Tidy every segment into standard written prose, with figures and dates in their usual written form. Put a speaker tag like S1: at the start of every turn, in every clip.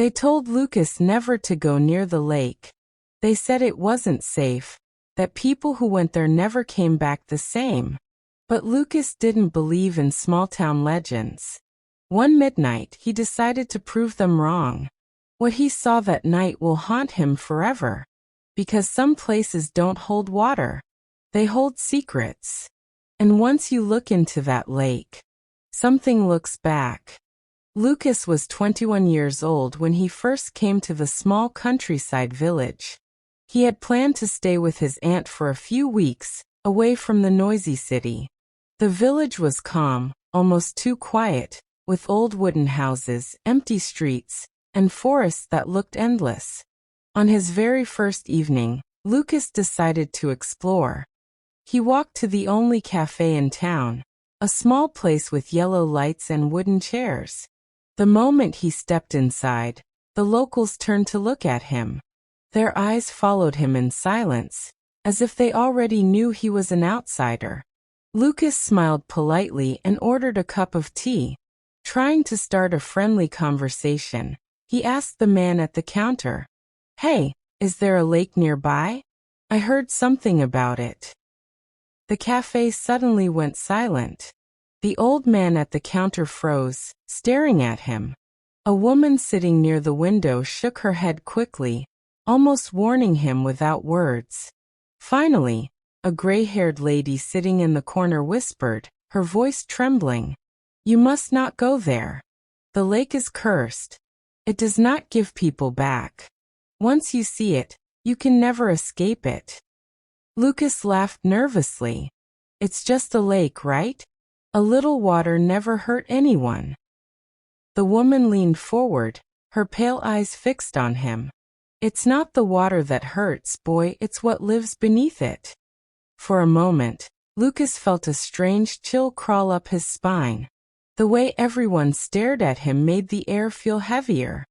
S1: They told Lucas never to go near the lake. They said it wasn't safe, that people who went there never came back the same. But Lucas didn't believe in small-town legends. One midnight, he decided to prove them wrong. What he saw that night will haunt him forever. Because some places don't hold water. They hold secrets. And once you look into that lake, something looks back. Lucas was 21 years old when he first came to the small countryside village. He had planned to stay with his aunt for a few weeks, away from the noisy city. The village was calm, almost too quiet, with old wooden houses, empty streets, and forests that looked endless. On his very first evening, Lucas decided to explore. He walked to the only cafe in town, a small place with yellow lights and wooden chairs. The moment he stepped inside, the locals turned to look at him. Their eyes followed him in silence, as if they already knew he was an outsider. Lucas smiled politely and ordered a cup of tea. Trying to start a friendly conversation, he asked the man at the counter, "Hey, is there a lake nearby? I heard something about it." The cafe suddenly went silent. The old man at the counter froze, staring at him. A woman sitting near the window shook her head quickly, almost warning him without words. Finally, a gray-haired lady sitting in the corner whispered, her voice trembling, "You must not go there. The lake is cursed. It does not give people back. Once you see it, you can never escape it." Lucas laughed nervously. "It's just a lake, right? A little water never hurt anyone." The woman leaned forward, her pale eyes fixed on him. "It's not the water that hurts, boy, it's what lives beneath it." For a moment, Lucas felt a strange chill crawl up his spine. The way everyone stared at him made the air feel heavier.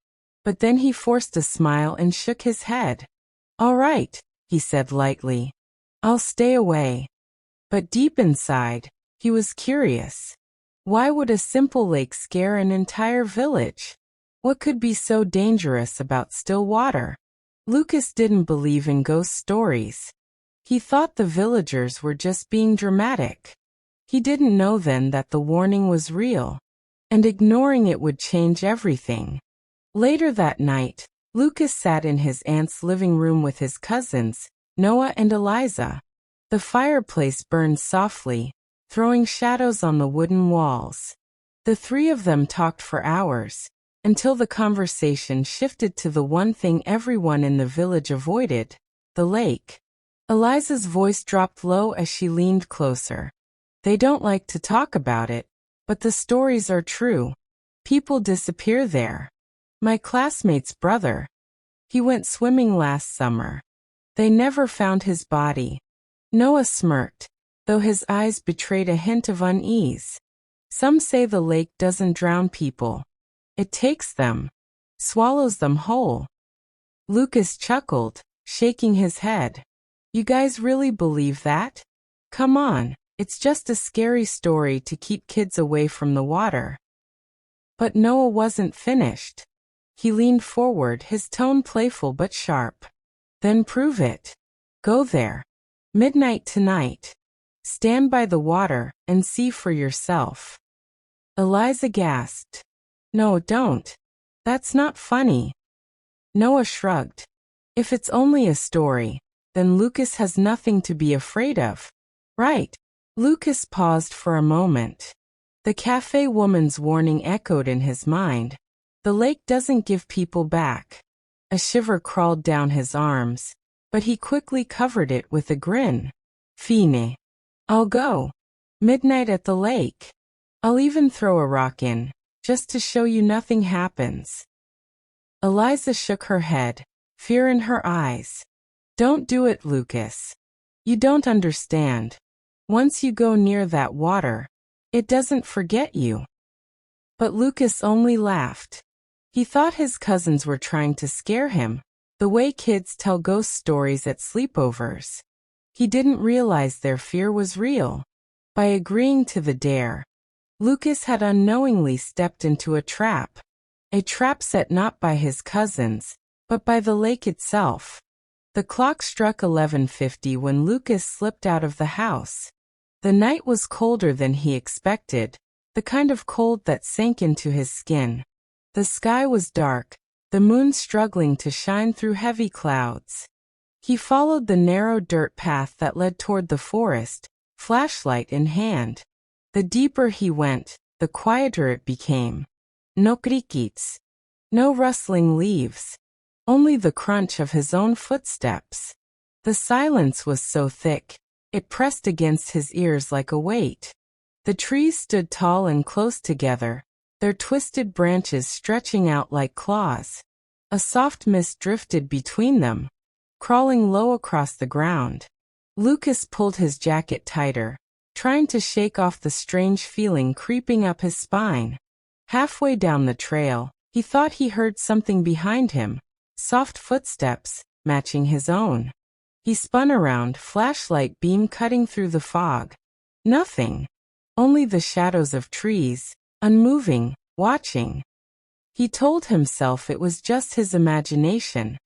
S1: But then he forced a smile and shook his head. "All right," he said lightly. "I'll stay away." But deep inside, he was curious. Why would a simple lake scare an entire village? What could be so dangerous about still water? Lucas didn't believe in ghost stories. He thought the villagers were just being dramatic. He didn't know then that the warning was real, and ignoring it would change everything. Later that night, Lucas sat in his aunt's living room with his cousins, Noah and Eliza. The fireplace burned softly, throwing shadows on the wooden walls. The three of them talked for hours, until the conversation shifted to the one thing everyone in the village avoided, the lake. Eliza's voice dropped low as she leaned closer. "They don't like to talk about it, but the stories are true. People disappear there. My classmate's brother. He went swimming last summer. They never found his body." Noah smirked, though his eyes betrayed a hint of unease. "Some say the lake doesn't drown people. It takes them, swallows them whole." Lucas chuckled, shaking his head. "You guys really believe that? Come on, it's just a scary story to keep kids away from the water." But Noah wasn't finished. He leaned forward, his tone playful but sharp. "Then prove it. Go there. Midnight tonight. Stand by the water and see for yourself." Eliza gasped. "No, don't. That's not funny." Noah shrugged. "If it's only a story, then Lucas has nothing to be afraid of, right?" Lucas paused for a moment. The cafe woman's warning echoed in his mind. The lake doesn't give people back. A shiver crawled down his arms, but he quickly covered it with a grin. "Fine. I'll go. Midnight at the lake. I'll even throw a rock in, just to show you nothing happens." Eliza shook her head, fear in her eyes. "Don't do it, Lucas. You don't understand. Once you go near that water, it doesn't forget you." But Lucas only laughed. He thought his cousins were trying to scare him, the way kids tell ghost stories at sleepovers. He didn't realize their fear was real. By agreeing to the dare, Lucas had unknowingly stepped into a trap. A trap set not by his cousins, but by the lake itself. The clock struck 11:50 when Lucas slipped out of the house. The night was colder than he expected, the kind of cold that sank into his skin. The sky was dark, the moon struggling to shine through heavy clouds. He followed the narrow dirt path that led toward the forest, flashlight in hand. The deeper he went, the quieter it became. No crickets. No rustling leaves. Only the crunch of his own footsteps. The silence was so thick, it pressed against his ears like a weight. The trees stood tall and close together, their twisted branches stretching out like claws. A soft mist drifted between them, crawling low across the ground. Lucas pulled his jacket tighter, trying to shake off the strange feeling creeping up his spine. Halfway down the trail, he thought he heard something behind him, soft footsteps, matching his own. He spun around, flashlight beam cutting through the fog. Nothing. Only the shadows of trees, unmoving, watching. He told himself it was just his imagination,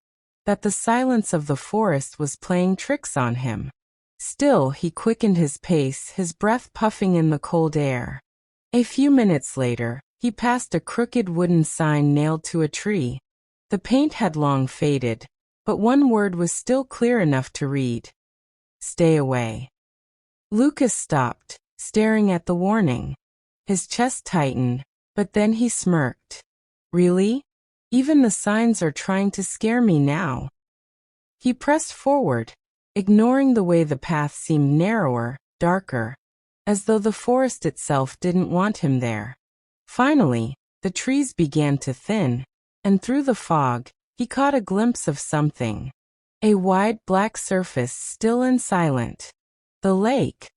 S1: that the silence of the forest was playing tricks on him. Still, he quickened his pace, his breath puffing in the cold air. A few minutes later, he passed a crooked wooden sign nailed to a tree. The paint had long faded, but one word was still clear enough to read. Stay away. Lucas stopped, staring at the warning. His chest tightened, but then he smirked. Really? Even the signs are trying to scare me now. He pressed forward, ignoring the way the path seemed narrower, darker, as though the forest itself didn't want him there. Finally, the trees began to thin, and through the fog, he caught a glimpse of something. A wide black surface, still and silent. The lake.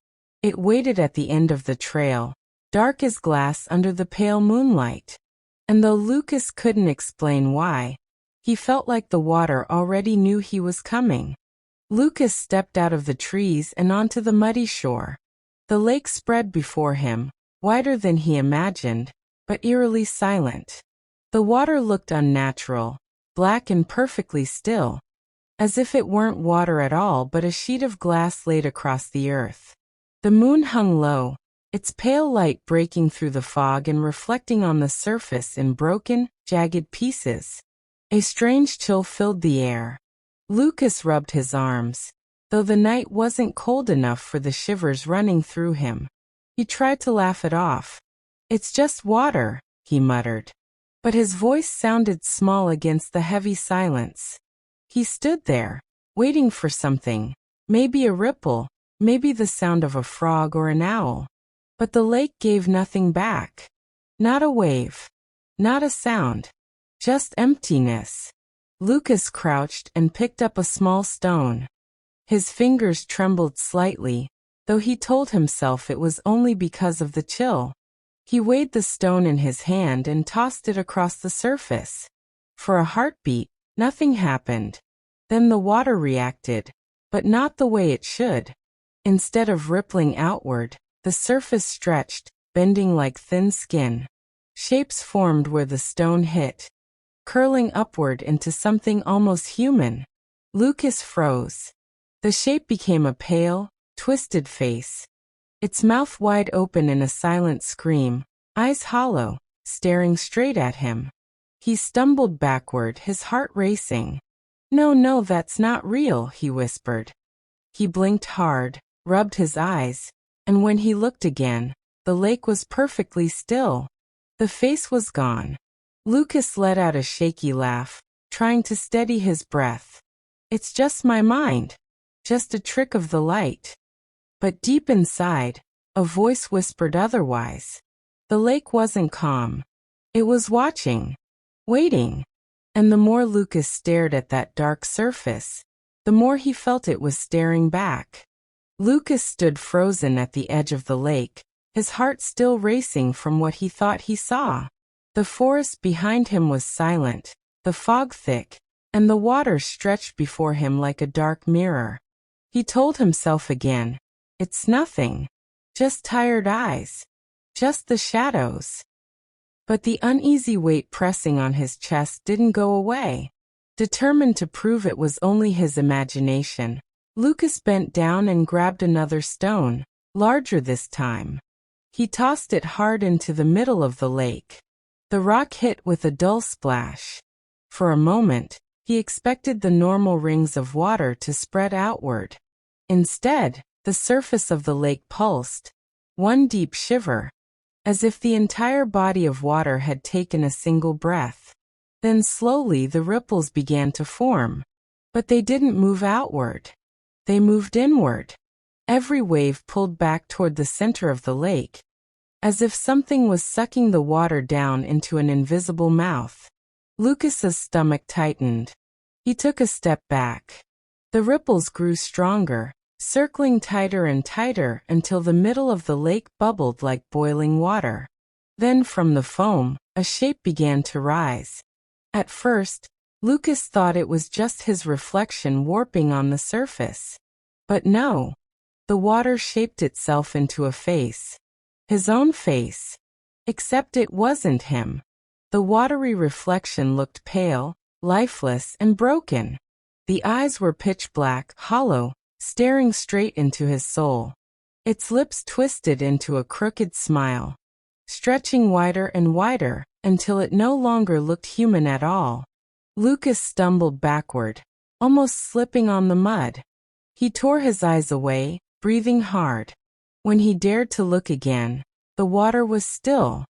S1: It waited at the end of the trail, dark as glass under the pale moonlight. And though Lucas couldn't explain why, he felt like the water already knew he was coming. Lucas stepped out of the trees and onto the muddy shore. The lake spread before him, wider than he imagined, but eerily silent. The water looked unnatural, black and perfectly still, as if it weren't water at all but a sheet of glass laid across the earth. The moon hung low, its pale light breaking through the fog and reflecting on the surface in broken, jagged pieces. A strange chill filled the air. Lucas rubbed his arms, though the night wasn't cold enough for the shivers running through him. He tried to laugh it off. It's just water, he muttered. But his voice sounded small against the heavy silence. He stood there, waiting for something, maybe a ripple, maybe the sound of a frog or an owl. But the lake gave nothing back. Not a wave. Not a sound. Just emptiness. Lucas crouched and picked up a small stone. His fingers trembled slightly, though he told himself it was only because of the chill. He weighed the stone in his hand and tossed it across the surface. For a heartbeat, nothing happened. Then the water reacted, but not the way it should. Instead of rippling outward, the surface stretched, bending like thin skin. Shapes formed where the stone hit, curling upward into something almost human. Lucas froze. The shape became a pale, twisted face. Its mouth wide open in a silent scream, eyes hollow, staring straight at him. He stumbled backward, his heart racing. No, that's not real, he whispered. He blinked hard, rubbed his eyes, and when he looked again, the lake was perfectly still. The face was gone. Lucas let out a shaky laugh, trying to steady his breath. It's just my mind. Just a trick of the light. But deep inside, a voice whispered otherwise. The lake wasn't calm. It was watching, waiting. And the more Lucas stared at that dark surface, the more he felt it was staring back. Lucas stood frozen at the edge of the lake, his heart still racing from what he thought he saw. The forest behind him was silent, the fog thick, and the water stretched before him like a dark mirror. He told himself again, it's nothing. Just tired eyes. Just the shadows. But the uneasy weight pressing on his chest didn't go away. Determined to prove it was only his imagination, Lucas bent down and grabbed another stone, larger this time. He tossed it hard into the middle of the lake. The rock hit with a dull splash. For a moment, he expected the normal rings of water to spread outward. Instead, the surface of the lake pulsed, one deep shiver, as if the entire body of water had taken a single breath. Then slowly the ripples began to form. But they didn't move outward. They moved inward. Every wave pulled back toward the center of the lake, as if something was sucking the water down into an invisible mouth. Lucas's stomach tightened. He took a step back. The ripples grew stronger, circling tighter and tighter until the middle of the lake bubbled like boiling water. Then from the foam, a shape began to rise. At first, Lucas thought it was just his reflection warping on the surface. But no. The water shaped itself into a face. His own face. Except it wasn't him. The watery reflection looked pale, lifeless, and broken. The eyes were pitch black, hollow, staring straight into his soul. Its lips twisted into a crooked smile, stretching wider and wider, until it no longer looked human at all. Lucas stumbled backward, almost slipping on the mud. He tore his eyes away, breathing hard. When he dared to look again, the water was still,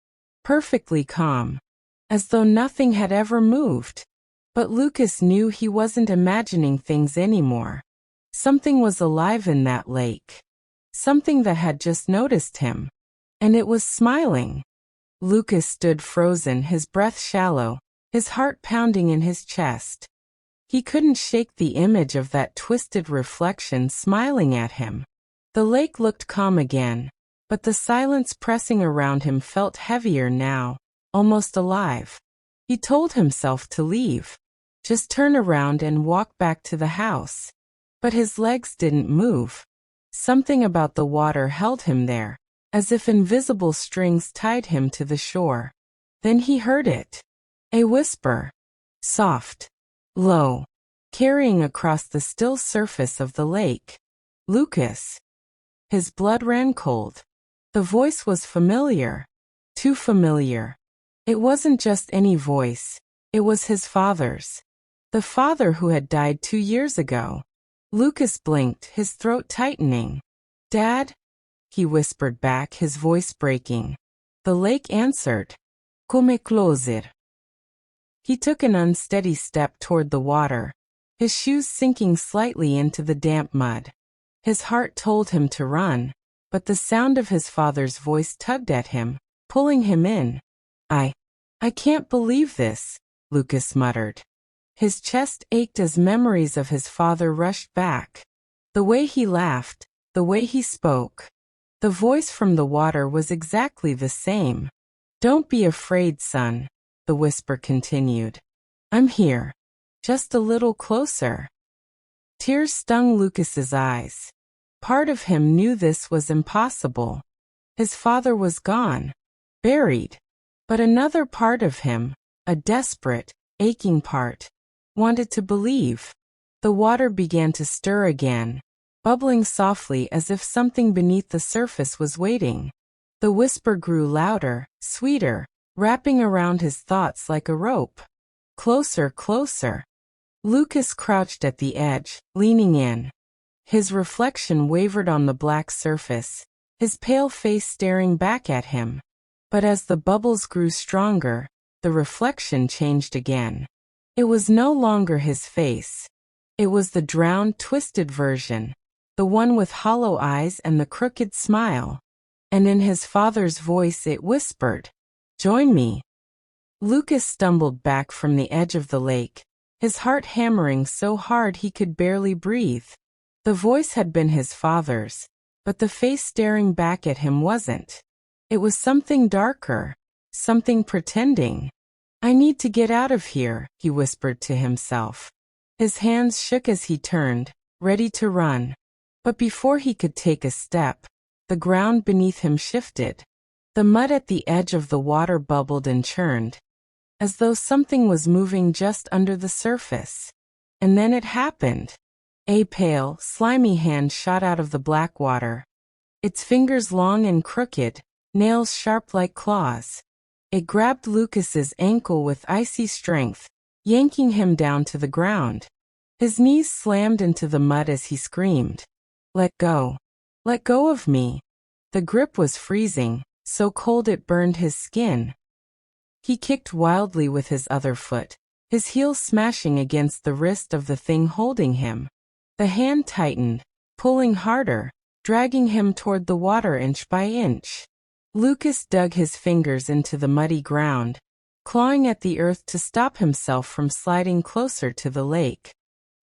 S1: perfectly calm, as though nothing had ever moved. But Lucas knew he wasn't imagining things anymore. Something was alive in that lake. Something that had just noticed him. And it was smiling. Lucas stood frozen, his breath shallow, his heart pounding in his chest. He couldn't shake the image of that twisted reflection smiling at him. The lake looked calm again, but the silence pressing around him felt heavier now, almost alive. He told himself to leave. Just turn around and walk back to the house. But his legs didn't move. Something about the water held him there, as if invisible strings tied him to the shore. Then he heard it. A whisper. Soft. Low. Carrying across the still surface of the lake. Lucas. His blood ran cold. The voice was familiar. Too familiar. It wasn't just any voice. It was his father's. The father who had died 2 years ago. Lucas blinked, his throat tightening. Dad? He whispered back, his voice breaking. The lake answered. Come closer. He took an unsteady step toward the water, his shoes sinking slightly into the damp mud. His heart told him to run, but the sound of his father's voice tugged at him, pulling him in. I can't believe this, Lucas muttered. His chest ached as memories of his father rushed back. The way he laughed, the way he spoke. The voice from the water was exactly the same. Don't be afraid, son, the whisper continued. I'm here. Just a little closer. Tears stung Lucas's eyes. Part of him knew this was impossible. His father was gone, buried. But another part of him, a desperate, aching part, wanted to believe. The water began to stir again, bubbling softly as if something beneath the surface was waiting. The whisper grew louder, sweeter, wrapping around his thoughts like a rope. Closer, closer. Lucas crouched at the edge, leaning in. His reflection wavered on the black surface, his pale face staring back at him. But as the bubbles grew stronger, the reflection changed again. It was no longer his face. It was the drowned, twisted version, the one with hollow eyes and the crooked smile. And in his father's voice it whispered, "Join me." Lucas stumbled back from the edge of the lake, his heart hammering so hard he could barely breathe. The voice had been his father's, but the face staring back at him wasn't. It was something darker, something pretending. I need to get out of here, he whispered to himself. His hands shook as he turned, ready to run. But before he could take a step, the ground beneath him shifted. The mud at the edge of the water bubbled and churned, as though something was moving just under the surface. And then it happened. A pale, slimy hand shot out of the black water. Its fingers long and crooked, nails sharp like claws. It grabbed Lucas's ankle with icy strength, yanking him down to the ground. His knees slammed into the mud as he screamed, "Let go! Let go of me!" The grip was freezing, so cold it burned his skin. He kicked wildly with his other foot, his heel smashing against the wrist of the thing holding him. The hand tightened, pulling harder, dragging him toward the water inch by inch. Lucas dug his fingers into the muddy ground, clawing at the earth to stop himself from sliding closer to the lake.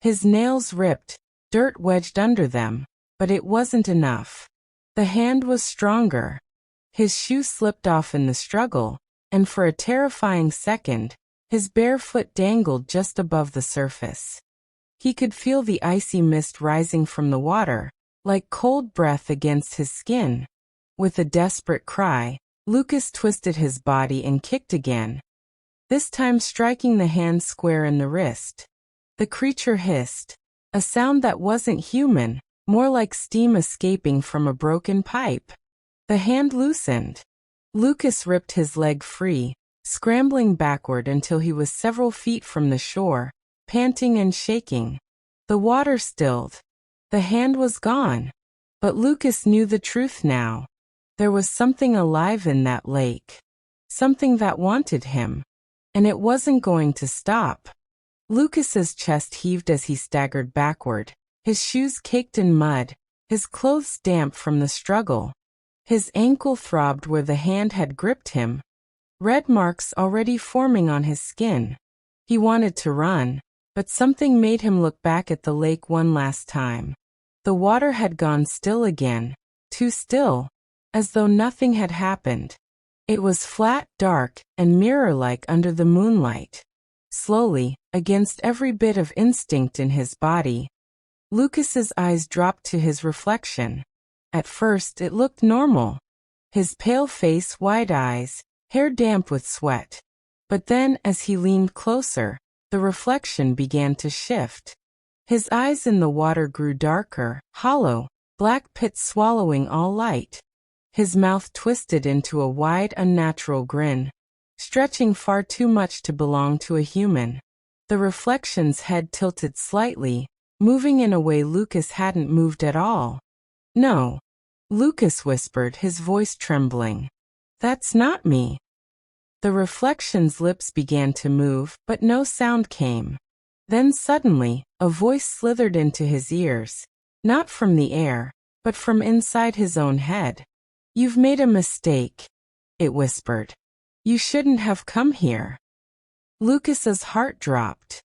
S1: His nails ripped, dirt wedged under them, but it wasn't enough. The hand was stronger. His shoe slipped off in the struggle, and for a terrifying second, his bare foot dangled just above the surface. He could feel the icy mist rising from the water, like cold breath against his skin. With a desperate cry, Lucas twisted his body and kicked again, this time striking the hand square in the wrist. The creature hissed, a sound that wasn't human, more like steam escaping from a broken pipe. The hand loosened. Lucas ripped his leg free, scrambling backward until he was several feet from the shore, panting and shaking. The water stilled. The hand was gone. But Lucas knew the truth now. There was something alive in that lake. Something that wanted him. And it wasn't going to stop. Lucas's chest heaved as he staggered backward, his shoes caked in mud, his clothes damp from the struggle. His ankle throbbed where the hand had gripped him, red marks already forming on his skin. He wanted to run, but something made him look back at the lake one last time. The water had gone still again, too still, as though nothing had happened. It was flat, dark, and mirror-like under the moonlight. Slowly, against every bit of instinct in his body, Lucas's eyes dropped to his reflection. At first it looked normal. His pale face, wide eyes, hair damp with sweat. But then, as he leaned closer, the reflection began to shift. His eyes in the water grew darker, hollow, black pits swallowing all light. His mouth twisted into a wide, unnatural grin, stretching far too much to belong to a human. The reflection's head tilted slightly, moving in a way Lucas hadn't moved at all. "No," Lucas whispered, his voice trembling. "That's not me." The reflection's lips began to move, but no sound came. Then suddenly, a voice slithered into his ears, not from the air, but from inside his own head. "You've made a mistake," it whispered. "You shouldn't have come here." Lucas's heart dropped.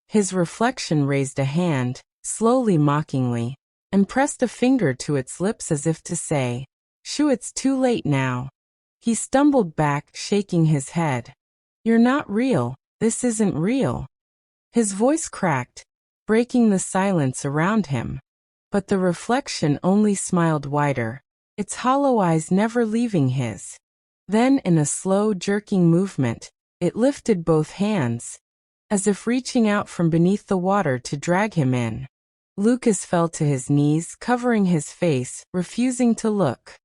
S1: His reflection raised a hand, slowly, mockingly, and pressed a finger to its lips as if to say, "Shoo, it's too late now." He stumbled back, shaking his head. "You're not real. This isn't real." His voice cracked, breaking the silence around him. But the reflection only smiled wider, its hollow eyes never leaving his. Then, in a slow, jerking movement, it lifted both hands, as if reaching out from beneath the water to drag him in. Lucas fell to his knees, covering his face, refusing to look.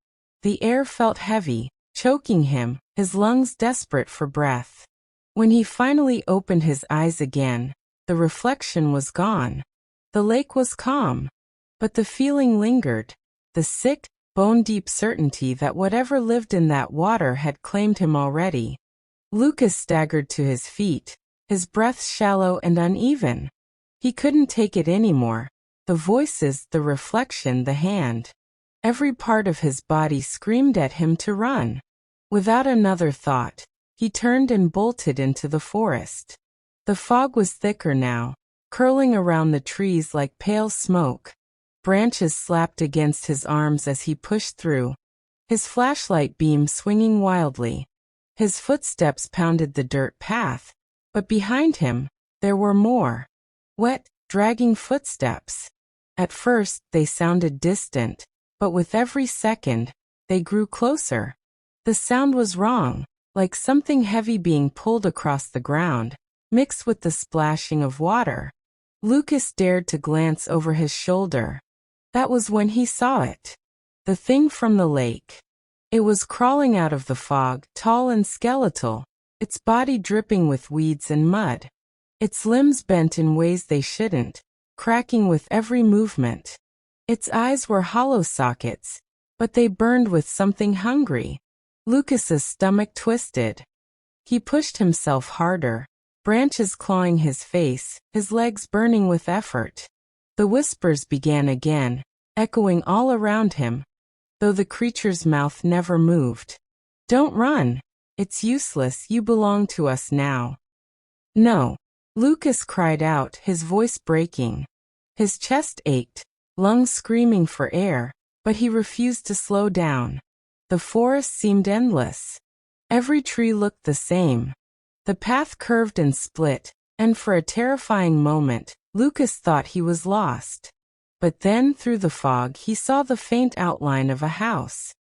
S1: The air felt heavy, choking him, his lungs desperate for breath. When he finally opened his eyes again, the reflection was gone. The lake was calm, but the feeling lingered, the sick, bone-deep certainty that whatever lived in that water had claimed him already. Lucas staggered to his feet, his breath shallow and uneven. He couldn't take it anymore. The voices, the reflection, the hand. Every part of his body screamed at him to run. Without another thought, he turned and bolted into the forest. The fog was thicker now, curling around the trees like pale smoke. Branches slapped against his arms as he pushed through, his flashlight beam swinging wildly. His footsteps pounded the dirt path, but behind him, there were more. Wet, dragging footsteps. At first, they sounded distant, but with every second, they grew closer. The sound was wrong, like something heavy being pulled across the ground, mixed with the splashing of water. Lucas dared to glance over his shoulder. That was when he saw it. The thing from the lake. It was crawling out of the fog, tall and skeletal, its body dripping with weeds and mud. Its limbs bent in ways they shouldn't, cracking with every movement. Its eyes were hollow sockets, but they burned with something hungry. Lucas's stomach twisted. He pushed himself harder, branches clawing his face, his legs burning with effort. The whispers began again, echoing all around him, though the creature's mouth never moved. "Don't run. It's useless, you belong to us now." "No," Lucas cried out, his voice breaking. His chest ached, lungs screaming for air, but he refused to slow down. The forest seemed endless. Every tree looked the same. The path curved and split, and for a terrifying moment, Lucas thought he was lost. But then, through the fog, he saw the faint outline of a house.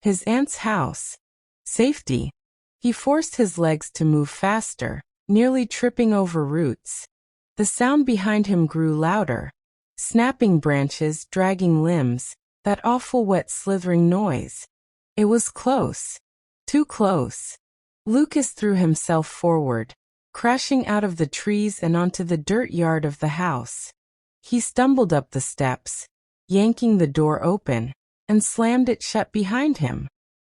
S1: His aunt's house. Safety. He forced his legs to move faster, nearly tripping over roots. The sound behind him grew louder. Snapping branches, dragging limbs, that awful wet slithering noise. It was close. Too close. Lucas threw himself forward, crashing out of the trees and onto the dirt yard of the house. He stumbled up the steps, yanking the door open, and slammed it shut behind him.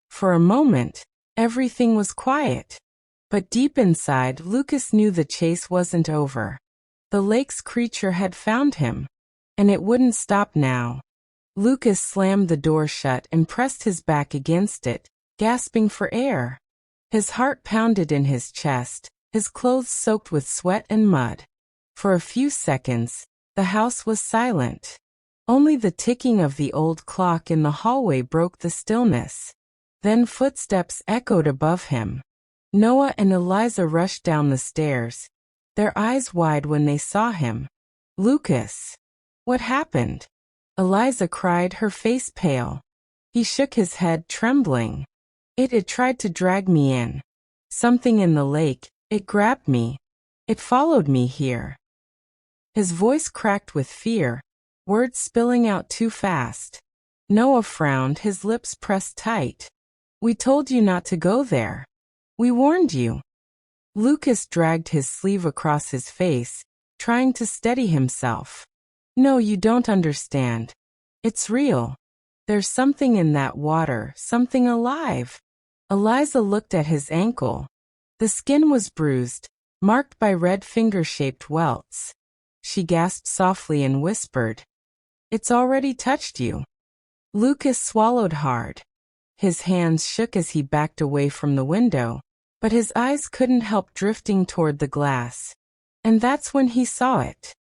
S1: For a moment, everything was quiet. But deep inside, Lucas knew the chase wasn't over. The lake's creature had found him, and it wouldn't stop now. Lucas slammed the door shut and pressed his back against it, gasping for air. His heart pounded in his chest, his clothes soaked with sweat and mud. For a few seconds, the house was silent. Only the ticking of the old clock in the hallway broke the stillness. Then footsteps echoed above him. Noah and Eliza rushed down the stairs, their eyes wide when they saw him. "Lucas! What happened?" Eliza cried, her face pale. He shook his head, trembling. It tried to drag me in. Something in the lake, it grabbed me. It followed me here." His voice cracked with fear, words spilling out too fast. Noah frowned, his lips pressed tight. "We told you not to go there. We warned you." Lucas dragged his sleeve across his face, trying to steady himself. "No, you don't understand. It's real. There's something in that water, something alive." Eliza looked at his ankle. The skin was bruised, marked by red finger-shaped welts. She gasped softly and whispered, "It's already touched you." Lucas swallowed hard. His hands shook as he backed away from the window, but his eyes couldn't help drifting toward the glass. And that's when he saw it.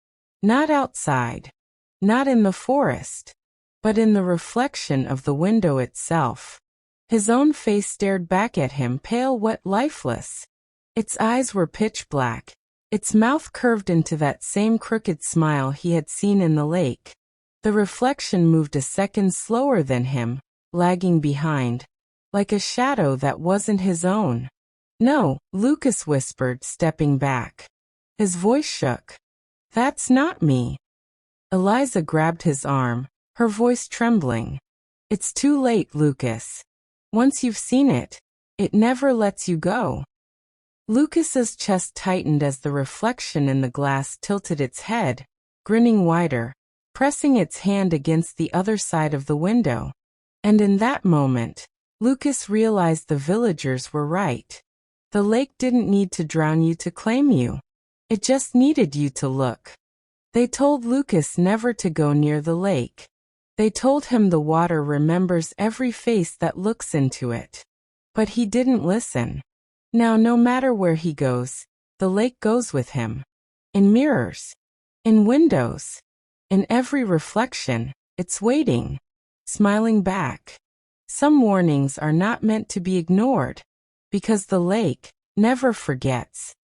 S1: Not outside, not in the forest, but in the reflection of the window itself. His own face stared back at him, pale, wet, lifeless. Its eyes were pitch black. Its mouth curved into that same crooked smile he had seen in the lake. The reflection moved a second slower than him, lagging behind, like a shadow that wasn't his own. "No," Lucas whispered, stepping back. His voice shook. "That's not me." Eliza grabbed his arm, her voice trembling. "It's too late, Lucas. Once you've seen it, it never lets you go." Lucas's chest tightened as the reflection in the glass tilted its head, grinning wider, pressing its hand against the other side of the window. And in that moment, Lucas realized the villagers were right. The lake didn't need to drown you to claim you. It just needed you to look. They told Lucas never to go near the lake. They told him the water remembers every face that looks into it. But he didn't listen. Now, no matter where he goes, the lake goes with him. In mirrors. In windows. In every reflection, it's waiting. Smiling back. Some warnings are not meant to be ignored, because the lake never forgets.